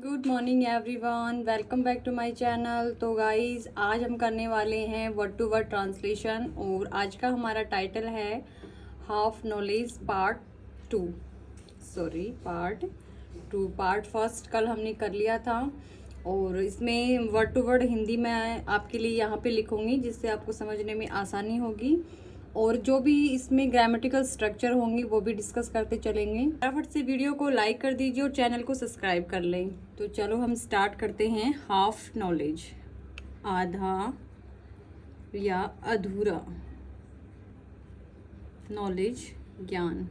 Good morning everyone, welcome back to my channel. तो guys आज हम करने वाले हैं वर्ड टू वर्ड ट्रांसलेशन और आज का हमारा टाइटल है half knowledge part part first कल हमने कर लिया था और इसमें वर्ड टू वर्ड हिंदी में आपके लिए यहाँ पे लिखूंगी जिससे आपको समझने में आसानी होगी और जो भी इसमें ग्रामेटिकल स्ट्रक्चर होंगे वो भी डिस्कस करते चलेंगे। फटाफट से वीडियो को लाइक कर दीजिए और चैनल को सब्सक्राइब कर लें। तो चलो हम स्टार्ट करते हैं। हाफ नॉलेज, आधा या अधूरा नॉलेज, ज्ञान।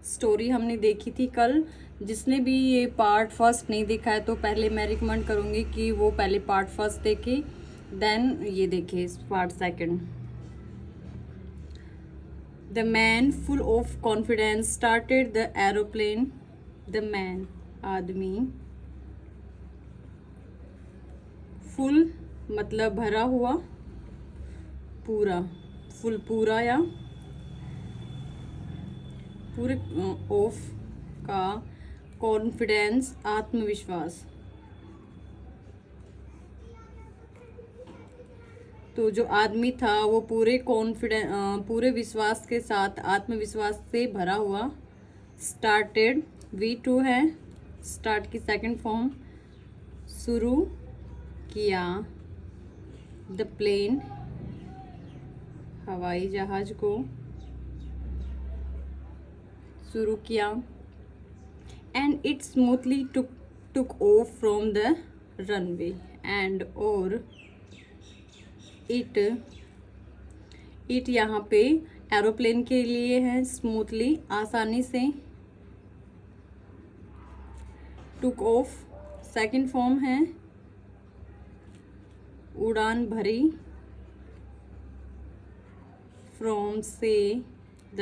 स्टोरी हमने देखी थी कल। जिसने भी ये पार्ट फर्स्ट नहीं देखा है तो पहले मैं रिकमेंड करूँगी कि वो पहले पार्ट फर्स्ट देखे, देन ये देखे part second. The man, full of confidence, started the aeroplane. The man, आदमी, full मतलब भरा हुआ, पूरा, full पूरा या पूरे, of का confidence आत्मविश्वास। तो जो आदमी था वो पूरे विश्वास के साथ, आत्मविश्वास से भरा हुआ। स्टार्टेड V2 है, स्टार्ट की सेकंड फॉर्म। शुरू किया, द प्लेन हवाई जहाज को शुरू किया। And it smoothly took off from the runway. And और इट यहाँ पे एरोप्लेन के लिए है, स्मूथली आसानी से। टुक ऑफ सेकंड फॉर्म है, उड़ान भरी। फ्रॉम से द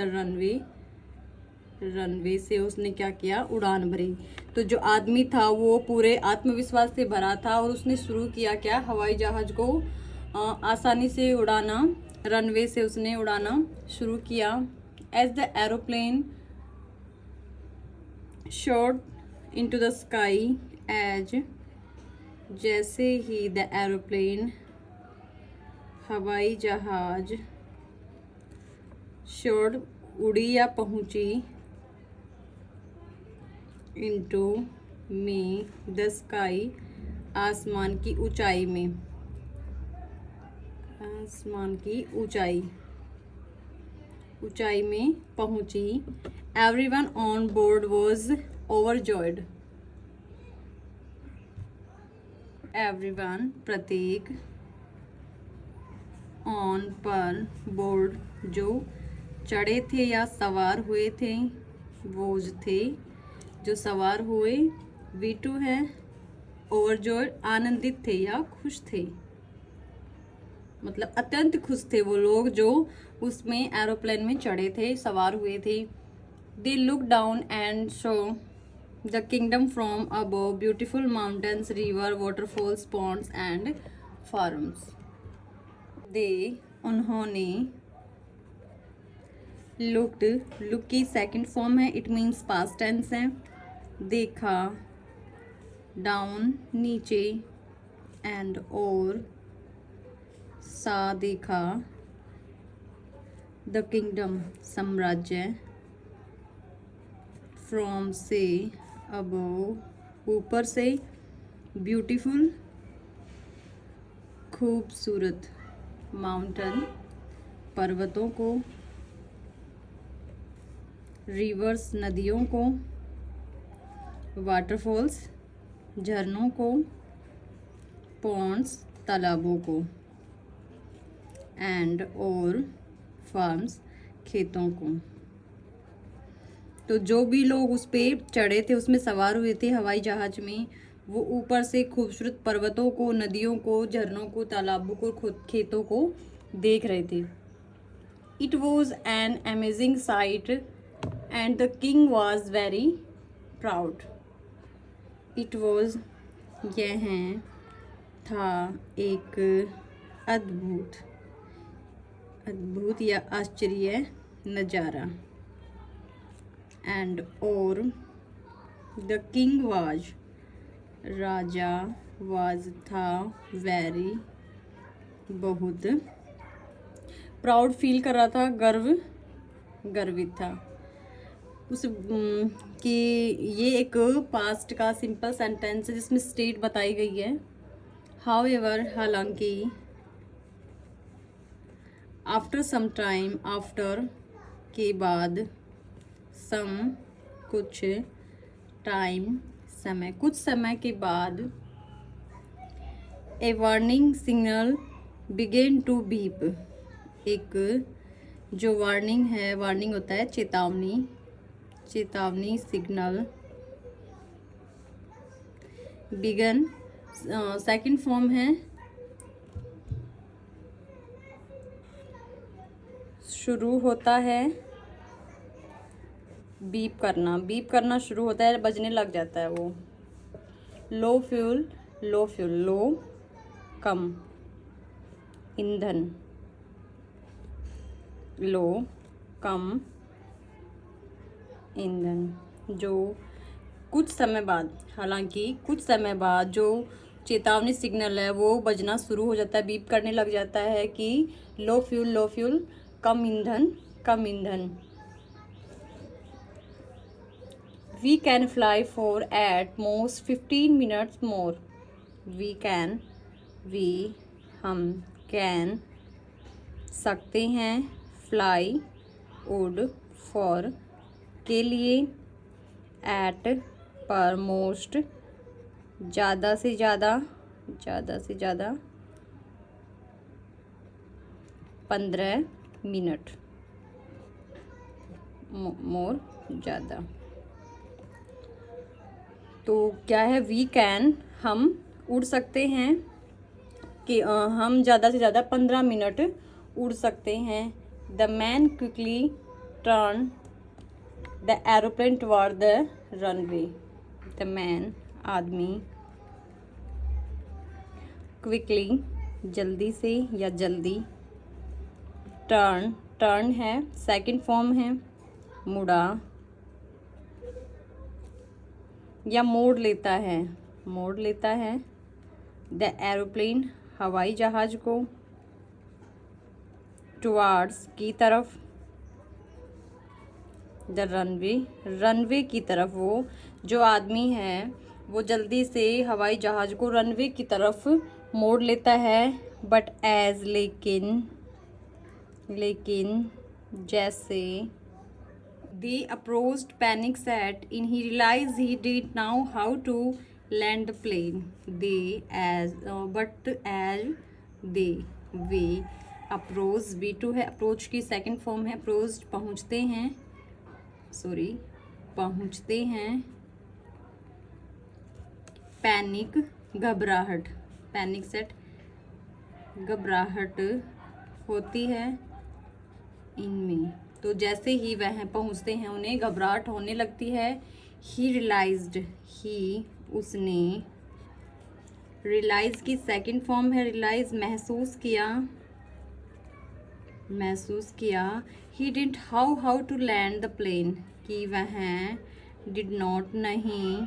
रनवे से उसने क्या किया, उड़ान भरी। तो जो आदमी था वो पूरे आत्मविश्वास से भरा था और उसने शुरू किया क्या, हवाई जहाज को आसानी से उड़ाना। रनवे से उसने उड़ाना शुरू किया। As the aeroplane shot into the sky, जैसे ही द एरोप्लेन हवाई जहाज, शॉट उड़ी या पहुंची, इनटू में द स्काई आसमान की ऊंचाई में, आसमान की ऊंचाई में पहुंची। Everyone on board was overjoyed. Everyone प्रत्येक, ऑन पर, बोर्ड जो चढ़े थे या सवार हुए थे, वोज थे जो सवार हुए। V2 है, ओवरजॉयड आनंदित थे या खुश थे, मतलब अत्यंत खुश थे वो लोग जो उसमें एरोप्लेन में चढ़े थे, सवार हुए थे। They look down and show the kingdom from above, beautiful mountains, river, waterfalls, ponds and farms. They उन्होंने, लुक्ड, लुक की सेकंड फॉर्म है, इट मीन्स पास्ट टेंस है। देखा, डाउन नीचे, एंड और सा देखा, द किंगडम साम्राज्य, फ्रॉम से, अबव ऊपर से, ब्यूटीफुल खूबसूरत, माउंटेन पर्वतों को, रिवर्स नदियों को, वाटरफॉल्स झरनों को, पॉन्ड्स तालाबों को, एंड और फार्म्स खेतों को। तो जो भी लोग उस पे चढ़े थे, उसमें सवार हुए थे हवाई जहाज में, वो ऊपर से खूबसूरत पर्वतों को, नदियों को, झरनों को, तालाबों को, खेतों को देख रहे थे। It was an amazing site and the king was very proud. It was यह था एक अद्भुत या आश्चर्य नज़ारा। एंड और the king was, Raja was था वेरी, बहुत प्राउड फील कर रहा था, गर्वित था। उस कि ये एक पास्ट का सिंपल सेंटेंस है जिसमें स्टेट बताई गई है। हाउएवर, हालांकि, आफ्टर सम टाइम, आफ्टर के बाद, सम कुछ, टाइम समय, कुछ समय के बाद, a warning signal began to beep, एक जो वार्निंग है, वार्निंग होता है चेतावनी, चेतावनी सिग्नल, बिगन सेकंड फॉर्म है, शुरू होता है, बीप करना शुरू होता है, बजने लग जाता है वो। लो फ्यूल, लो कम, ईंधन, लो कम ईंधन, जो कुछ समय बाद, हालांकि कुछ समय बाद जो चेतावनी सिग्नल है वो बजना शुरू हो जाता है, बीप करने लग जाता है कि लो फ्यूल, कम ईंधन। We can fly for at most 15 minutes more, हम कैन सकते हैं, फ्लाई उड़, फॉर के लिए, एट पर, मोस्ट ज़्यादा से ज़्यादा 15 मिनट, मोर ज़्यादा। तो क्या है, वी कैन हम उड़ सकते हैं, कि हम ज़्यादा से ज़्यादा 15 मिनट उड़ सकते हैं। The man quickly turn the aeroplane toward the runway, the man आदमी, क्विकली जल्दी से या जल्दी, टर्न है सेकंड फॉर्म है, मुड़ा या मोड़ लेता है, द एरोप्लेन हवाई जहाज को, टुवर्ड्स की तरफ, द रनवे की तरफ, वो जो आदमी है वो जल्दी से हवाई जहाज को रनवे की तरफ मोड़ लेता है। बट एज, लेकिन जैसे, they approached panic set in, he realized he did know how to land the plane, but as they, way approach, B2 है, अप्रोच की सेकंड फॉर्म है, अप्रोच पहुंचते हैं, पैनिक घबराहट, पैनिक सेट घबराहट होती है इनमें। तो जैसे ही वह पहुंचते हैं उन्हें घबराहट होने लगती है। ही रियलाइज्ड, उसने, रियलाइज की सेकंड फॉर्म है रियलाइज, महसूस किया। He didn't how to land the plane, कि वह डिड नॉट नहीं,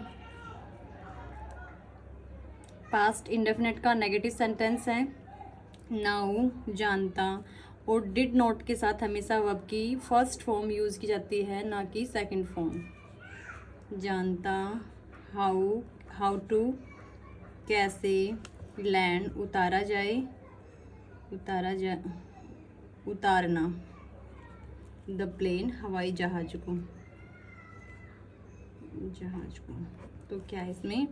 पास्ट इंडेफिनिट का नेगेटिव सेंटेंस है। नाउ जानता, और डिड नॉट के साथ हमेशा वर्ब की फर्स्ट फॉर्म यूज़ की जाती है, ना कि सेकंड फॉर्म। जानता, हाउ टू कैसे, लैंड उतारना, द प्लेन हवाई जहाज को। तो क्या है इसमें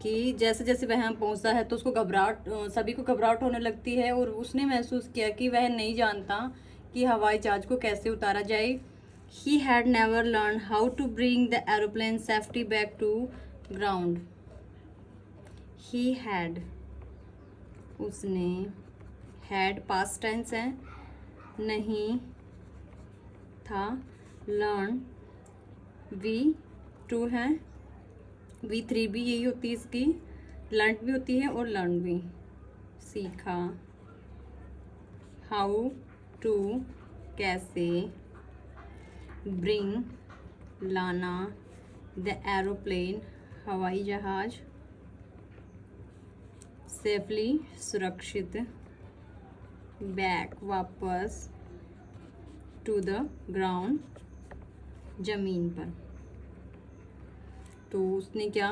कि जैसे जैसे वह पहुंचता है तो उसको घबराहट, सभी को घबराहट होने लगती है और उसने महसूस किया कि वह नहीं जानता कि हवाई जहाज को कैसे उतारा जाए। He had never learn how to bring the aeroplane safety back to ground. He had, उसने, हैड पास्ट टेंस है, नहीं था, लर्न V2 है, V3 भी यही होती है इसकी, लर्न भी होती है और लर्न भी, सीखा। हाउ टू कैसे, ब्रिंग लाना, द एरोप्लेन हवाई जहाज, सेफली सुरक्षित बैक वापस टू द ग्राउंड जमीन पर। तो उसने क्या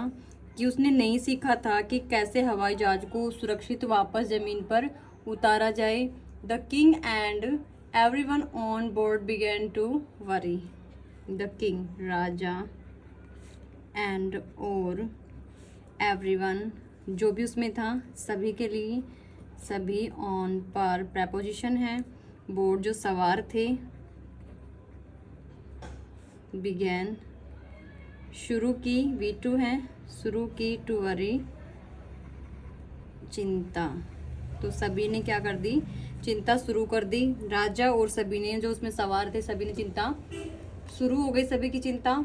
कि उसने नहीं सीखा था कि कैसे हवाई जहाज को सुरक्षित वापस जमीन पर उतारा जाए। The king and everyone on board began to worry. The king राजा एंड और एवरीवन जो भी उसमें था, सभी के लिए, सभी ऑन पर प्रेपोजिशन है, बोर्ड जो सवार थे, बिगेन शुरू की, V2 है, शुरू की, टू वरी चिंता। तो सभी ने क्या कर दी, चिंता शुरू कर दी। राजा और सभी ने जो उसमें सवार थे, सभी ने चिंता शुरू हो गई, सभी की चिंता।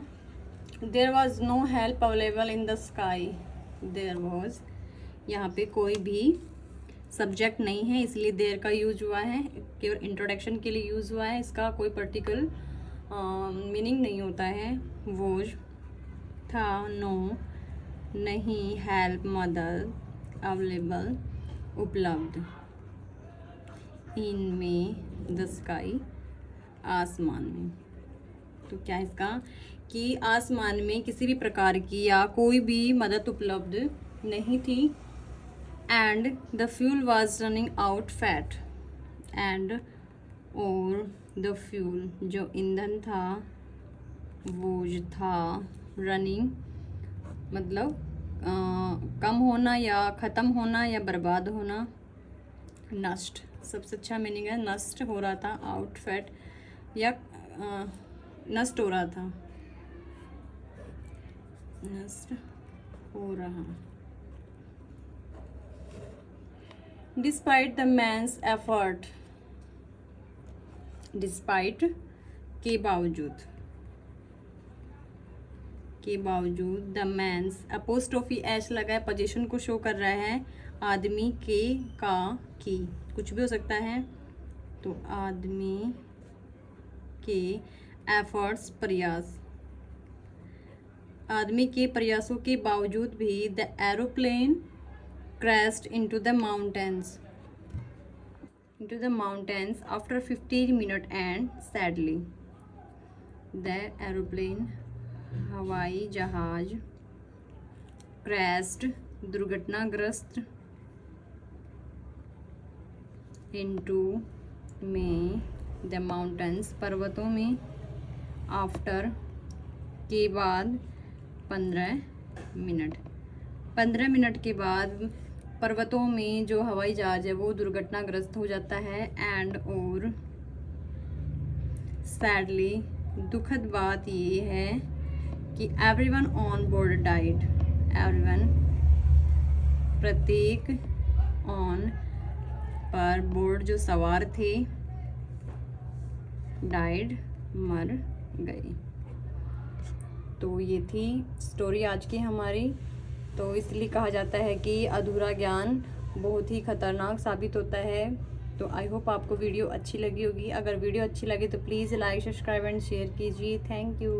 There was no help available in the sky. There was, यहाँ पे कोई भी सब्जेक्ट नहीं है, इसलिए देयर का यूज हुआ है, केवल इंट्रोडक्शन के लिए यूज हुआ है। इसका कोई पर्टिकुलर मीनिंग नहीं होता है। वोज था, नो नहीं, हेल्प मदद, अवेलेबल उपलब्ध, इनमें द स्काई आसमान में। तो क्या इसका कि आसमान में किसी भी प्रकार की या कोई भी मदद उपलब्ध नहीं थी। And the fuel was running out fat. And और द फ्यूल जो ईंधन था, वो जो था, रनिंग मतलब कम होना या ख़त्म होना या बर्बाद होना, नष्ट, सबसे अच्छा मीनिंग है, नष्ट हो रहा था, आउट फैट या नष्ट हो रहा था, नष्ट हो रहा। Despite the man's effort, despite के बावजूद, के बावजूद, द मैन्स अपोस्ट्रोफी एच लगा है, पोजीशन को शो कर रहा है, आदमी के, का, की, कुछ भी हो सकता है। तो आदमी के एफर्ट्स प्रयास, आदमी के प्रयासों के बावजूद भी the aeroplane crashed into the mountains, into the mountains after 15 minutes and sadly the aeroplane, हवाई जहाज, crashed, दुर्घटनाग्रस्त, into में the mountains, पर्वतों में, after के बाद 15 मिनट, 15 मिनट के बाद पर्वतों में जो हवाई जहाज है वो दुर्घटनाग्रस्त हो जाता है। एंड और सैडली, दुखद बात ये है कि everyone on board died, everyone प्रत्येक, ऑन पर, बोर्ड जो सवार थे, डाइड मर गए। तो ये थी स्टोरी आज की हमारी। तो इसलिए कहा जाता है कि अधूरा ज्ञान बहुत ही खतरनाक साबित होता है। तो आई होप आपको वीडियो अच्छी लगी होगी। अगर वीडियो अच्छी लगे तो please like, subscribe and share कीजिए। Thank you.